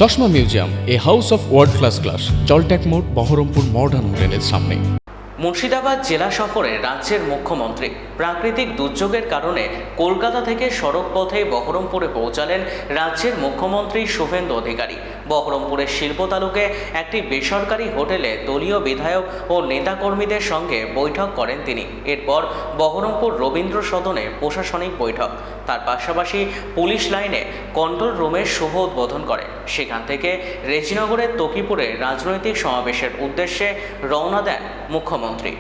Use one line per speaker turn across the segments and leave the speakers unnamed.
চশমা museum, a house of world class, জলট্যাক মোড়, বহরমপুর মডার্ন হোটেলের সামনে।
মুর্শিদাবাদ জেলা সফরে রাজ্যের মুখ্যমন্ত্রী প্রাকৃতিক দুর্যোগের কারণে কলকাতা থেকে সড়ক পথে বহরমপুরে পৌঁছালেন রাজ্যের মুখ্যমন্ত্রী শুভেন্দু অধিকারী। বহরমপুরের শিল্প তালুকে একটি বেসরকারি হোটেলে দলীয় বিধায়ক ও নেতাকর্মীদের সঙ্গে বৈঠক করেন তিনি। এরপর বহরমপুর রবীন্দ্র সদনে প্রশাসনিক বৈঠক, তার পাশাপাশি পুলিশ লাইনে কন্ট্রোল রুমের শুভ উদ্বোধন করেন। সেখান থেকে রেজিনগরের তকিপুরে রাজনৈতিক সমাবেশের উদ্দেশ্যে রওনা দেন মুখ্যমন্ত্রী।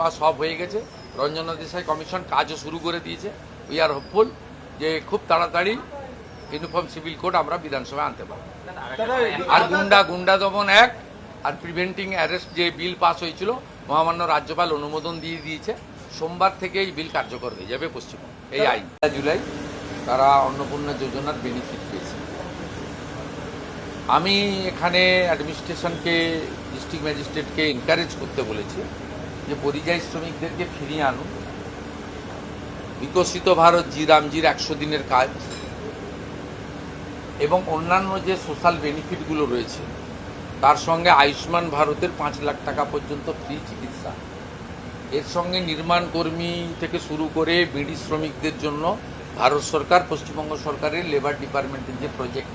বা সব হয়ে গেছে। রঞ্জনা দেশাই কমিশন কাজও শুরু করে দিয়েছে। উই আর হোপফুল যে খুব তাড়াতাড়ি ইউনিফর্ম সিভিল কোড আমরা বিধানসভায় আনতে পারবো। আর গুন্ডা দমন অ্যাক্ট আর প্রিভেন্টিং অ্যারেস্ট যে বিল পাস হয়েছিল, মহামান্য রাজ্যপাল অনুমোদন দিয়ে দিয়েছে। সোমবার থেকে এই বিল কার্যকর হয়ে যাবে পশ্চিমবঙ্গ। এই আইন জুলাই তারা অন্নপূর্ণা যোজনার বেনিফিট পেয়েছে। আমি এখানে অ্যাডমিনিস্ট্রেশনকে, ডিস্ট্রিক্ট ম্যাজিস্ট্রেটকে এনকারেজ করতে বলেছি যে পরিযায়ী শ্রমিকদেরকে ফিরিয়ে আনুন। বিকশিত ভারত জি রামজির 100 দিনের কাজ এবং অন্যান্য যে সোশ্যাল বেনিফিটগুলো রয়েছে তার সঙ্গে আয়ুষ্মান ভারতের 5 লাখ টাকা পর্যন্ত ফ্রি চিকিৎসা, এর সঙ্গে নির্মাণ কর্মী থেকে শুরু করে বিড়ি শ্রমিকদের জন্য ভারত সরকার, পশ্চিমবঙ্গ সরকারের লেবার ডিপার্টমেন্টের যে প্রজেক্ট,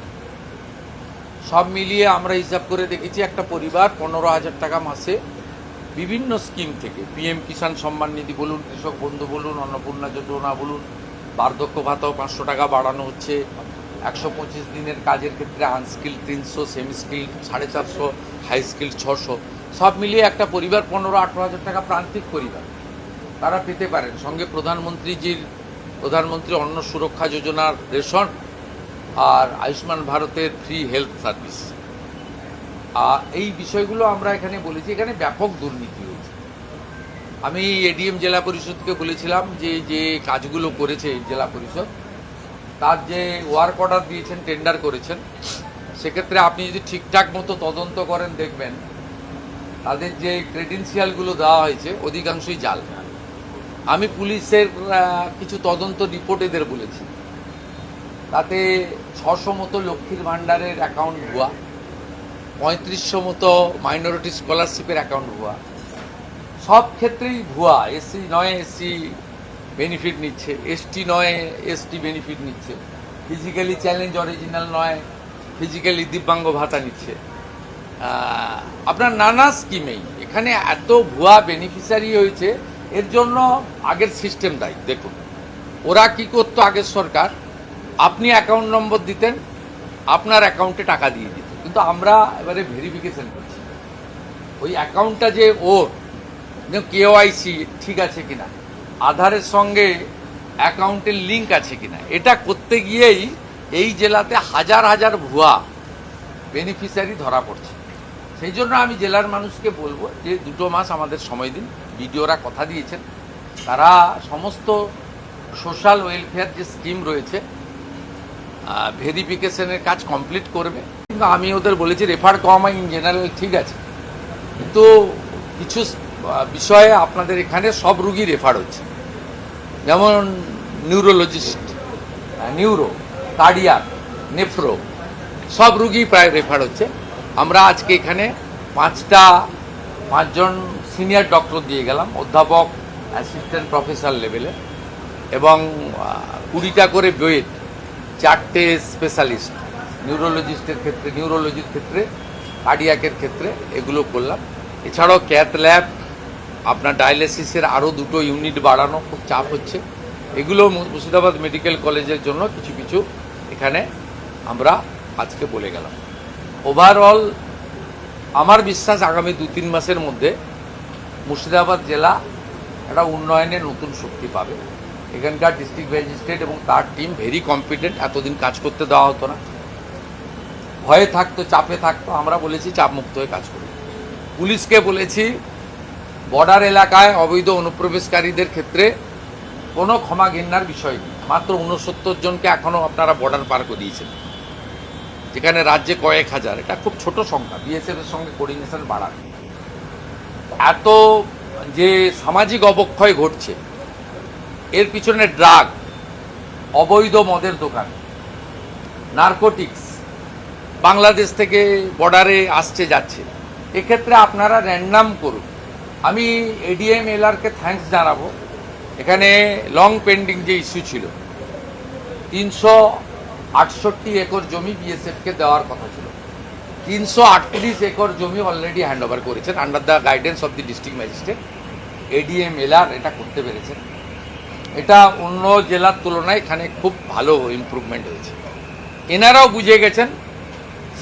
সব মিলিয়ে আমরা হিসাব করে দেখেছি একটা পরিবার 15,000 টাকা মাসে বিভিন্ন স্কিম থেকে, পিএম কিষাণ সম্মান নিধি বলুন, কৃষক বন্ধু বলুন, অন্নপূর্ণা যোজনা বলুন, বার্ধক্য ভাতাও 500 টাকা বাড়ানো হচ্ছে, 125 দিনের কাজের ক্ষেত্রে unskilled 300, semi skilled 450, high skilled 600, সব মিলিয়ে একটা পরিবার 15-18 হাজার টাকা প্রান্তিক পরিবার তারা পেতে পারেন। সঙ্গে প্রধানমন্ত্রী অন্ন সুরক্ষা যোজনার রেশন আর আয়ুষ্মান ভারতের ফ্রি হেলথ সার্ভিস। এই বিষয়গুলো আমরা এখানে বলেছি। এখানে ব্যাপক দুর্নীতি হয়েছে। আমি এডিএম জেলা পরিষদকে বলেছিলাম যে কাজগুলো করেছে জেলা পরিষদ, তার যে ওয়ার্ক অর্ডার দিয়েছেন, টেন্ডার করেছেন, সেক্ষেত্রে আপনি যদি ঠিকঠাক মতো তদন্ত করেন দেখবেন তাদের যে ক্রেডেন্সিয়ালগুলো দেওয়া হয়েছে অধিকাংশই জাল। আমি পুলিশের কিছু তদন্ত রিপোর্ট এদের বলেছি, তাতে 600 মতো লক্ষ্মীর ভাণ্ডারের অ্যাকাউন্ট ভুয়া, 3500 মতো মাইনরিটি স্কলারশিপের অ্যাকাউন্ট ভুয়া, সব ক্ষেত্রেই ভুয়া। এসসি নয় এসসি বেনিফিট নিচ্ছে, এসটি নয় এসটি বেনিফিট নিচ্ছে, ফিজিক্যালি চ্যালেঞ্জ অরিজিনাল নয় ফিজিক্যালি দিব্যাঙ্গ ভাতা নিচ্ছে। আপনার নানা স্কিমেই এখানে এত ভুয়া বেনিফিশিয়ারি হয়েছে। এর জন্য আগের সিস্টেম দায়ী। দেখুন ওরা কি করতো, আগের সরকার, আপনি অ্যাকাউন্ট নম্বর দিতেন, আপনার অ্যাকাউন্টে টাকা দিয়ে দিত, কিন্তু আমরা এবারে ভেরিফিকেশন করছি ওই অ্যাকাউন্টটা যে ওর কেওয়াইসি ঠিক আছে কিনা, আধারের সঙ্গে অ্যাকাউন্টের লিঙ্ক আছে কিনা, এটা করতে গিয়েই এই জেলাতে হাজার হাজার ভুয়া বেনিফিশিয়ারি ধরা পড়ছে। সেই জন্য আমি জেলার মানুষকে বলবো যে 2 মাস আমাদের সময় দিন। বিডিওরা কথা দিয়েছেন তারা সমস্ত সোশ্যাল ওয়েলফেয়ার যে স্কিম রয়েছে ভেরিফিকেশনের কাজ কমপ্লিট করবে। কিন্তু আমি ওদের বলেছি রেফার কম ইন জেনারেল ঠিক আছে, কিন্তু কিছু বিষয়ে আপনাদের এখানে সব রুগী রেফার হচ্ছে, যেমন নিউরোলজিস্ট, নিউরো, কার্ডিয়াক, নেফ্রো, সব রুগী প্রায় রেফার হচ্ছে। আমরা আজকে এখানে পাঁচজন সিনিয়র ডক্টর দিয়ে গেলাম, অধ্যাপক, অ্যাসিস্ট্যান্ট প্রফেসর লেভেলে, এবং 20টা করে বেড, 4টে স্পেশালিস্ট, নিউরোলজিস্টের ক্ষেত্রে, নিউরোলজির ক্ষেত্রে, কার্ডিয়াকের ক্ষেত্রে, এগুলো করলাম। এছাড়াও ক্যাথ ল্যাব, আপনার ডায়ালিসিসের আরও 2টো ইউনিট বাড়ানো, খুব চাপ হচ্ছে। এগুলো মুর্শিদাবাদ মেডিকেল কলেজের জন্য কিছু কিছু এখানে আমরা আজকে বলে গেলাম। ওভারঅল আমার বিশ্বাস আগামী 2-3 মাসের মধ্যে মুর্শিদাবাদ জেলা একটা উন্নয়নের নতুন শক্তি পাবে। এখানকার ডিস্ট্রিক্ট ম্যাজিস্ট্রেট এবং তার টিম ভেরি কম্পিটেন্ট, এতদিন কাজ করতে দেওয়া হতো না, ভয়ে থাকতো, চাপে থাকতো। আমরা বলেছি চাপমুক্ত হয়ে কাজ করি। পুলিশকে বলেছি বর্ডার এলাকায় অবৈধ অনুপ্রবেশকারীদের ক্ষেত্রে কোনো ক্ষমা ঘেন্নার বিষয় নেই। মাত্র 69 জনকে এখনও আপনারা বর্ডার পার করিয়েছেন, যেখানে রাজ্যে কয়েক হাজার, এটা খুব ছোট সংখ্যা। বিএসএফ এর সঙ্গে কোঅর্ডিনেশন বাড়ান। এত যে সামাজিক অবক্ষয় ঘটছে, এর পিছনে ড্রাগ, অবৈধ মদের দোকান, নারকোটিক্স বাংলাদেশ থেকে বর্ডারে আসছে যাচ্ছে, এক্ষেত্রে আপনারা র্যান্ডাম করুন। আমি এডিএম এলআরকে থ্যাঙ্কস জানাবো। এখানে লং পেন্ডিং যে ইস্যু ছিল, 368 একর জমি বিএসএফকে দেওয়ার কথা ছিল, 338 একর জমি অলরেডি হ্যান্ড ওভার করেছেন under the guidance of the district magistrate. ADM LR এটা করতে পেরেছেন। এটা অন্য জেলার তুলনায় এখানে খুব ভালো ইমপ্রুভমেন্ট হয়েছে। এনারাও বুঝে গেছেন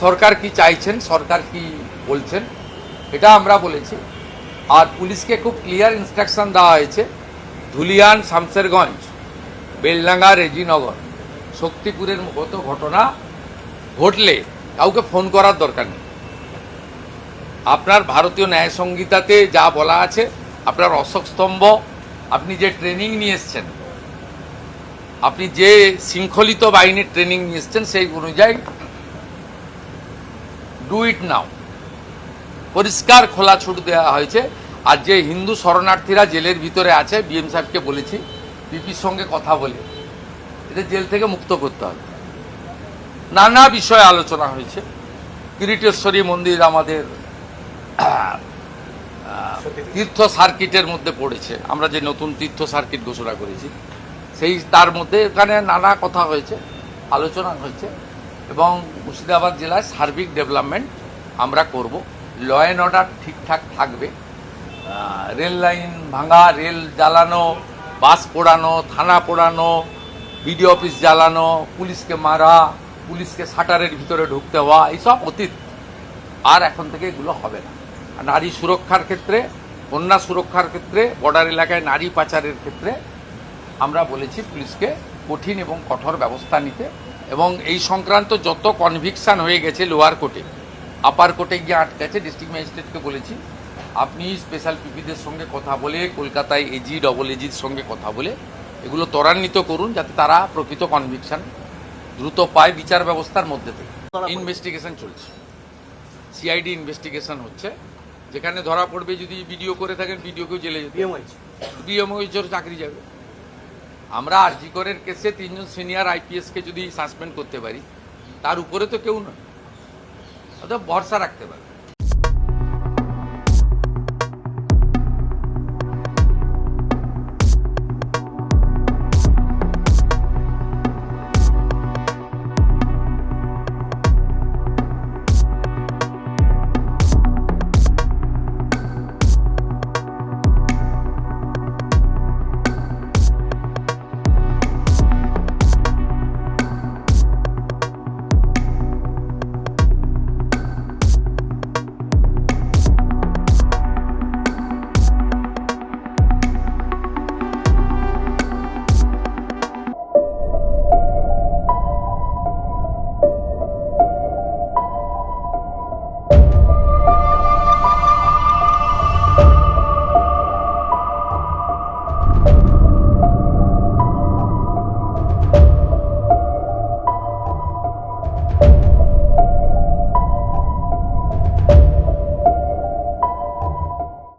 সরকার কি চাইছেন, সরকার কি বলছেন, এটা আমরা বলেছি। আর পুলিশকে খুব ক্লিয়ার ইনস্ট্রাকশন দেওয়া হয়েছে, ধুলিয়ান, শামসেরগঞ্জ, বেলডাঙ্গা, রেজিনগর, শক্তিপুরের মতো ঘটনা ঘটলে কাউকে ফোন করার দরকার নেই। আপনার ভারতীয় ন্যায় সংহিতাতে যা বলা আছে, আপনার অশোক স্তম্ভ, আপনি যে ট্রেনিং নিয়ে এসছেন, আপনি যে শৃঙ্খলিত বাহিনীর ট্রেনিং নিয়ে এসছেন, সেই অনুযায়ী ডু ইট নাও। পরিষ্কার খোলা ছুট দেওয়া হয়েছে। আর যে হিন্দু শরণার্থীরা জেলের ভিতরে আছে, বিএম সাহেবকে বলেছি পিপির সঙ্গে কথা বলে এদের জেল থেকে মুক্ত করতে হবে। নানা বিষয়ে আলোচনা হয়েছে। কিরিটেশ্বরী মন্দির আমাদের তীর্থ সার্কিটের মধ্যে পড়েছে, আমরা যে নতুন তীর্থ সার্কিট ঘোষণা করেছি, সেই তার মধ্যে এখানে নানা কথা হয়েছে, আলোচনা হয়েছে। এবং মুর্শিদাবাদ জেলায় সার্বিক ডেভেলপমেন্ট আমরা করব। ল অ্যান্ড অর্ডার ঠিকঠাক থাকবে। রেল লাইন ভাঙা, রেল জ্বালানো, বাস পোড়ানো, থানা পোড়ানো, বিডিও অফিস জ্বালানো, পুলিশকে মারা, পুলিশকে শাটারের ভিতরে ঢুকতে হওয়া, এইসব অতীত। আর এখন থেকে এগুলো হবে না। নারী সুরক্ষার ক্ষেত্রে, কন্যা সুরক্ষার ক্ষেত্রে, বর্ডার এলাকায় নারী পাচারের ক্ষেত্রে আমরা বলেছি পুলিশকে কঠিন এবং কঠোর ব্যবস্থা নিতে। এবং এই সংক্রান্ত যত কনভিকশন হয়ে গেছে লোয়ার কোর্টে, আপার কোর্টে গিয়ে আটকেছে, ডিস্ট্রিক্ট ম্যাজিস্ট্রেটকে বলেছি আপনি স্পেশাল পিপিদের সঙ্গে কথা বলে, কলকাতায় এজি, ডবল এজির সঙ্গে কথা বলে এগুলো ত্বরান্বিত করুন, যাতে তারা প্রকৃত কনভিকশন দ্রুত পায় বিচার ব্যবস্থার মধ্যে থেকে। ইনভেস্টিগেশন চলছে, সিআইডি ইনভেস্টিগেশন হচ্ছে। যেখানে ধরা পড়বে, যদি ভিডিও করে থাকেন, ভিডিওকেও জেলে যেতে, বিএমওইচের চাকরি যাবে। আমরা আরজি করের কেসে 3 জন সিনিয়র আইপিএসকে যদি সাসপেন্ড করতে পারি, তার উপরে তো কেউ নয়, অর্থাৎ ভরসা রাখতে পারে।